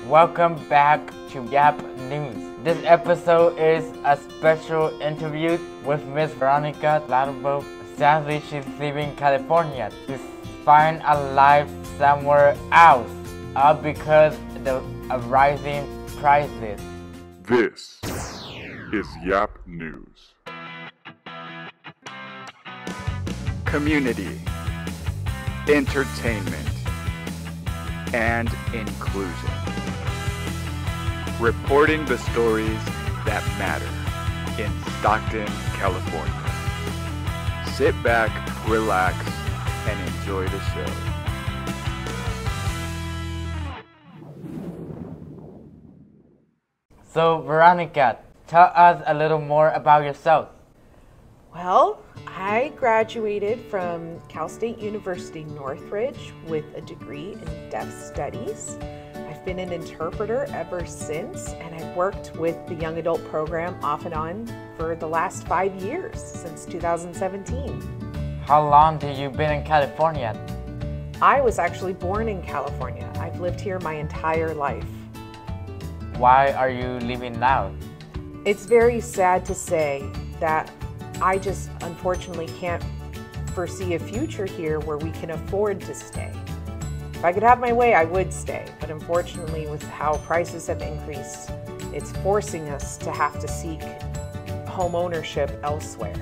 Welcome back to YAP News. This episode is a special interview with Miss Veronica Fladebo. Sadly, she's leaving California to find a life somewhere else, all because of rising prices. This is YAP News. Community, entertainment, and inclusion. Reporting the stories that matter in Stockton, California. Sit back, relax, and enjoy the show. So, Veronica, tell us a little more about yourself. Well, I graduated from Cal State University Northridge with a degree in deaf studies. I've been an interpreter ever since, and I've worked with the young adult program off and on for the last 5 years, since 2017. How long have you been in California? I was actually born in California. I've lived here my entire life. Why are you leaving now? It's very sad to say that I just unfortunately can't foresee a future here where we can afford to stay. If I could have my way, I would stay, but unfortunately with how prices have increased, it's forcing us to have to seek home ownership elsewhere.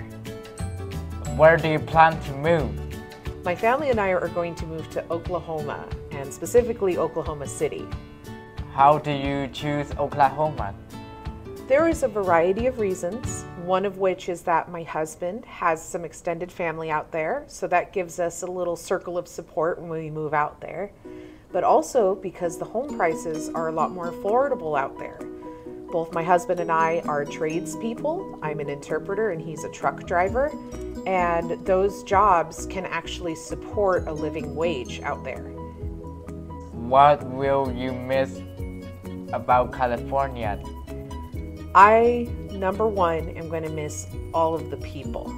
Where do you plan to move? My family and I are going to move to Oklahoma, and specifically Oklahoma City. How do you choose Oklahoma? There is a variety of reasons, one of which is that my husband has some extended family out there, so that gives us a little circle of support when we move out there, but also because the home prices are a lot more affordable out there. Both my husband and I are tradespeople. I'm an interpreter and he's a truck driver, and those jobs can actually support a living wage out there. What will you miss about California? I, number one, am going to miss all of the people.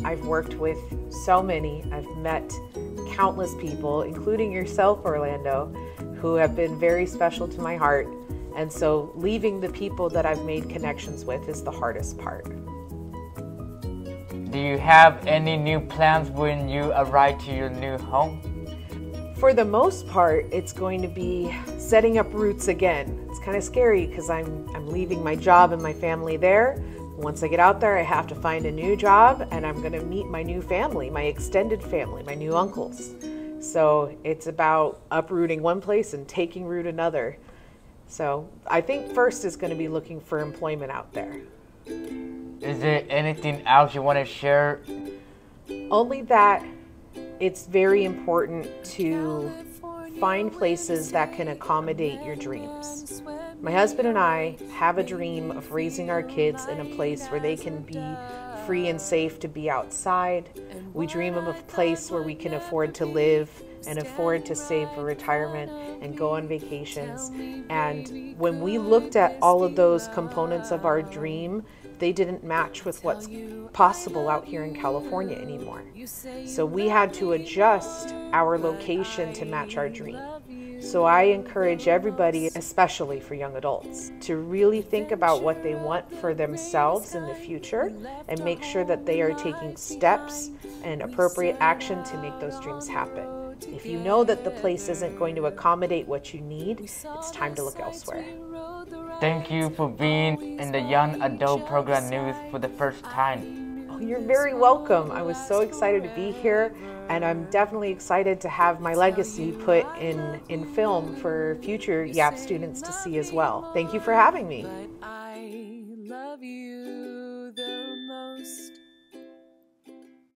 I've worked with so many. I've met countless people, including yourself, Orlando, who have been very special to my heart. And so leaving the people that I've made connections with is the hardest part. Do you have any new plans when you arrive to your new home? For the most part, it's going to be setting up roots again. It's kind of scary because I'm leaving my job and my family there. Once I get out there, I have to find a new job, and I'm going to meet my new family, my extended family, my new uncles. So it's about uprooting one place and taking root another. So I think first is going to be looking for employment out there. Is there anything else you want to share? Only that it's very important to find places that can accommodate your dreams. My husband and I have a dream of raising our kids in a place where they can be free and safe to be outside. We dream of a place where we can afford to live and afford to save for retirement and go on vacations. And when we looked at all of those components of our dream, they didn't match with what's possible out here in California anymore. So we had to adjust our location to match our dream. So I encourage everybody, especially for young adults, to really think about what they want for themselves in the future and make sure that they are taking steps and appropriate action to make those dreams happen. If you know that the place isn't going to accommodate what you need, it's time to look elsewhere. Thank you for being in the Young Adult Program News for the first time. Oh, you're very welcome. I was so excited to be here, and I'm definitely excited to have my legacy put in film for future YAP students to see as well. Thank you for having me. I love you the most.